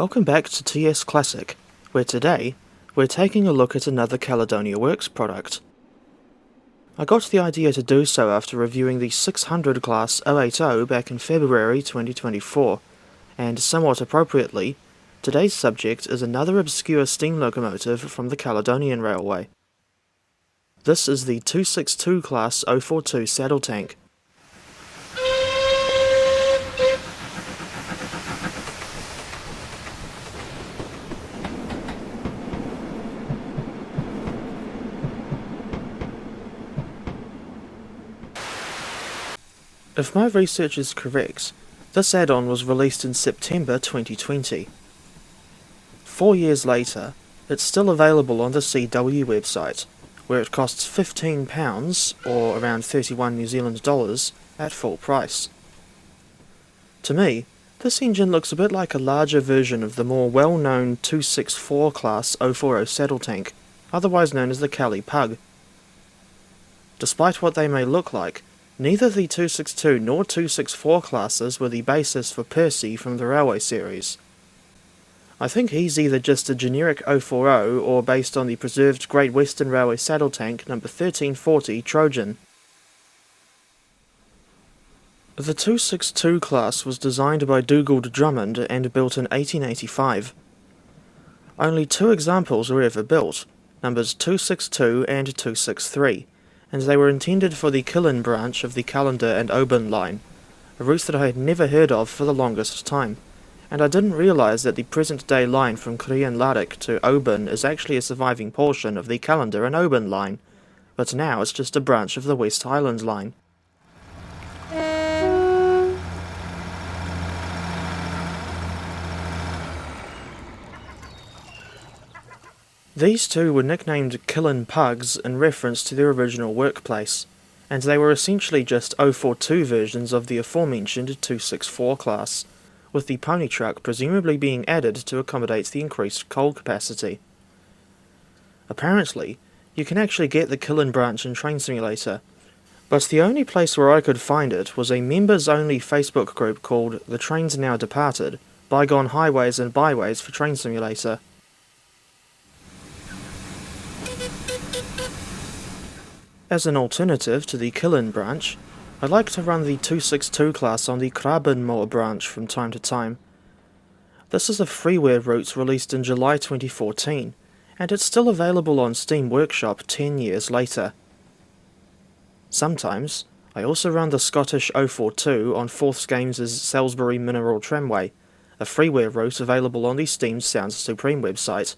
Welcome back to TS Classic, where today we're taking a look at another Caledonia Works product. I got the idea to do so after reviewing the 600 class 080 back in February 2024, and somewhat appropriately, today's subject is another obscure steam locomotive from the Caledonian Railway. This is the 262 class 042 saddle tank. If my research is correct, this add-on was released in September 2020. 4 years later, it's still available on the CW website, where it costs £15, or around 31 New Zealand dollars, at full price. To me, this engine looks a bit like a larger version of the more well-known 264 class 040 saddle tank, otherwise known as the Cali Pug. Despite what they may look like, neither the 262 nor 264 classes were the basis for Percy from the Railway series. I think he's either just a generic 040 or based on the preserved Great Western Railway saddle tank number 1340 Trojan. The 262 class was designed by Dugald Drummond and built in 1885. Only 2 examples were ever built, numbers 262 and 263. And they were intended for the Killin branch of the Callander and Oban line, a route that I had never heard of for the longest time, and I didn't realise that the present-day line from Crianlarich to Oban is actually a surviving portion of the Callander and Oban line, but now it's just a branch of the West Highlands line. These two were nicknamed Killin Pugs in reference to their original workplace, and they were essentially just 042 versions of the aforementioned 264 class, with the pony truck presumably being added to accommodate the increased coal capacity. Apparently, you can actually get the Killin branch in Train Simulator, but the only place where I could find it was a members-only Facebook group called The Trains Now Departed, Bygone Highways and Byways for Train Simulator. As an alternative to the Killin branch, I like to run the 262 class on the Krabenmoor branch from time to time. This is a freeware route released in July 2014, and it's still available on Steam Workshop 10 years later. Sometimes, I also run the Scottish 042 on Forths Games' Salisbury Mineral Tramway, a freeware route available on the Steam Sounds Supreme website.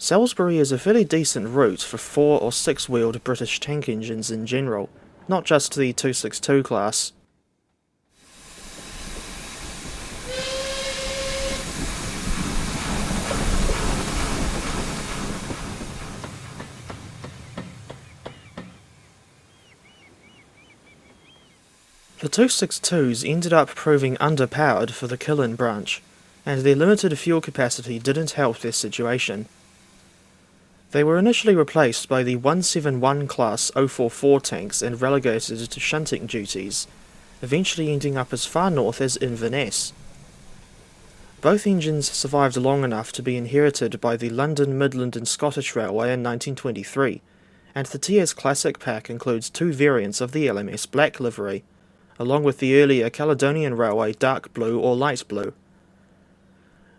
Salisbury is a fairly decent route for 4 or 6-wheeled British tank engines in general, not just the 262 class. The 262s ended up proving underpowered for the Killin branch, and their limited fuel capacity didn't help their situation. They were initially replaced by the 171 class 044 tanks and relegated to shunting duties, eventually ending up as far north as Inverness. Both engines survived long enough to be inherited by the London, Midland and Scottish Railway in 1923, and the TS Classic pack includes 2 variants of the LMS black livery, along with the earlier Caledonian Railway dark blue or light blue.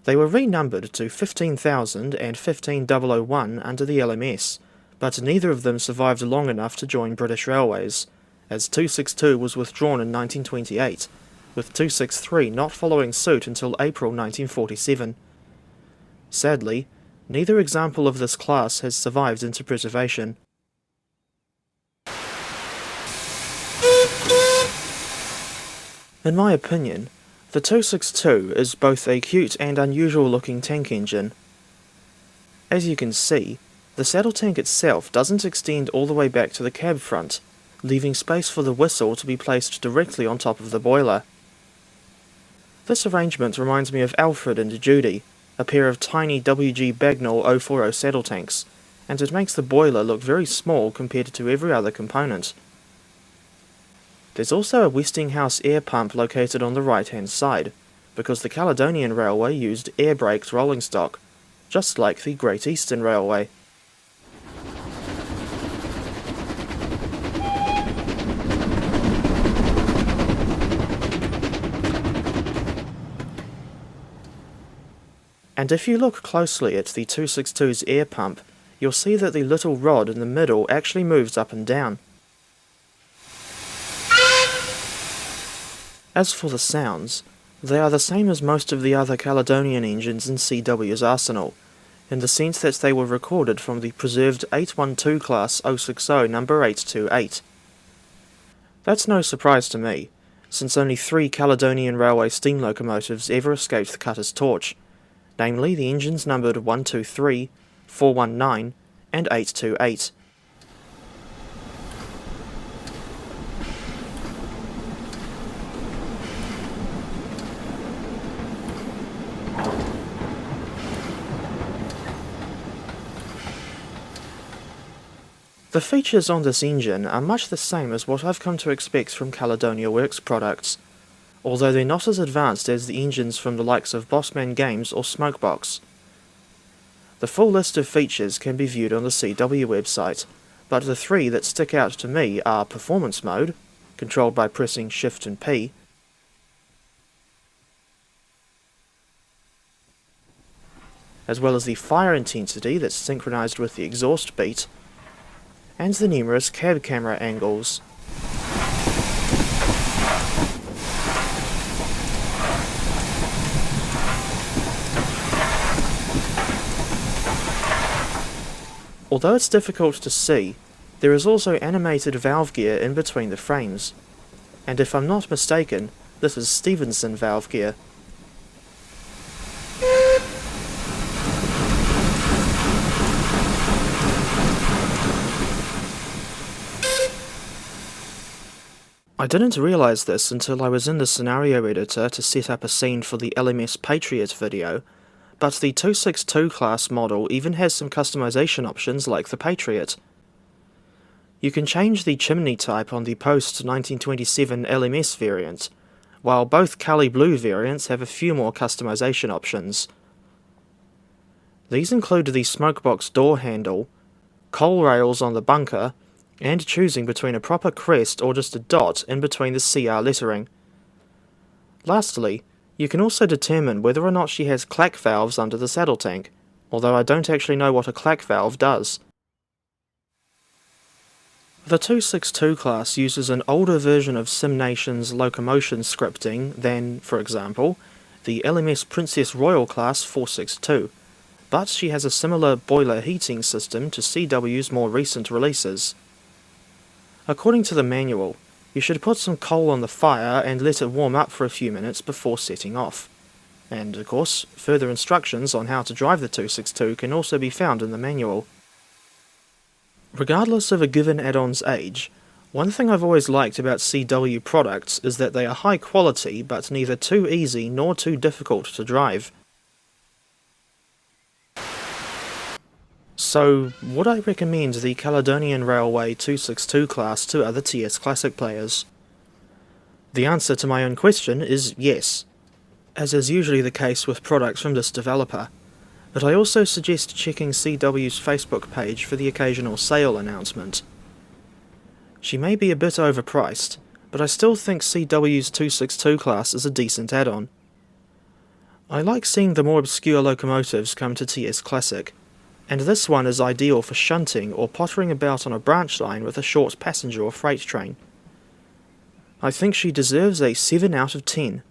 They were renumbered to 15,000 and 15001 under the LMS, but neither of them survived long enough to join British Railways, as 262 was withdrawn in 1928, with 263 not following suit until April 1947. Sadly, neither example of this class has survived into preservation. In my opinion, the 262 is both a cute and unusual looking tank engine. As you can see, the saddle tank itself doesn't extend all the way back to the cab front, leaving space for the whistle to be placed directly on top of the boiler. This arrangement reminds me of Alfred and Judy, a pair of tiny WG Bagnall 040 saddle tanks, and it makes the boiler look very small compared to every other component. There's also a Westinghouse air pump located on the right hand side, because the Caledonian Railway used air-braked rolling stock, just like the Great Eastern Railway. And if you look closely at the 262's air pump, you'll see that the little rod in the middle actually moves up and down. As for the sounds, they are the same as most of the other Caledonian engines in CW's arsenal, in the sense that they were recorded from the preserved 812 class 060 number 828. That's no surprise to me, since only 3 Caledonian Railway steam locomotives ever escaped the cutter's torch, namely the engines numbered 123, 419 and 828. The features on this engine are much the same as what I've come to expect from Caledonia Works products, although they're not as advanced as the engines from the likes of Bossman Games or Smokebox. The full list of features can be viewed on the CW website, but the 3 that stick out to me are Performance Mode, controlled by pressing Shift and P, as well as the fire intensity that's synchronized with the exhaust beat, and the numerous cab camera angles. Although it's difficult to see, there is also animated valve gear in between the frames, and if I'm not mistaken, this is Stephenson valve gear. I didn't realise this until I was in the scenario editor to set up a scene for the LMS Patriot video, but the 262 class model even has some customization options like the Patriot. You can change the chimney type on the post-1927 LMS variant, while both Cali Blue variants have a few more customization options. These include the smokebox door handle, coal rails on the bunker, and choosing between a proper crest or just a dot in between the CR lettering. Lastly, you can also determine whether or not she has clack valves under the saddle tank, although I don't actually know what a clack valve does. The 262 class uses an older version of SimNation's locomotion scripting than, for example, the LMS Princess Royal class 462, but she has a similar boiler heating system to CW's more recent releases. According to the manual, you should put some coal on the fire and let it warm up for a few minutes before setting off. And, of course, further instructions on how to drive the 262 can also be found in the manual. Regardless of a given add-on's age, one thing I've always liked about CW products is that they are high quality but neither too easy nor too difficult to drive. So, would I recommend the Caledonian Railway 262 class to other TS Classic players? The answer to my own question is yes, as is usually the case with products from this developer, but I also suggest checking CW's Facebook page for the occasional sale announcement. She may be a bit overpriced, but I still think CW's 262 class is a decent add-on. I like seeing the more obscure locomotives come to TS Classic, and this one is ideal for shunting or pottering about on a branch line with a short passenger or freight train. I think she deserves a 7 out of 10.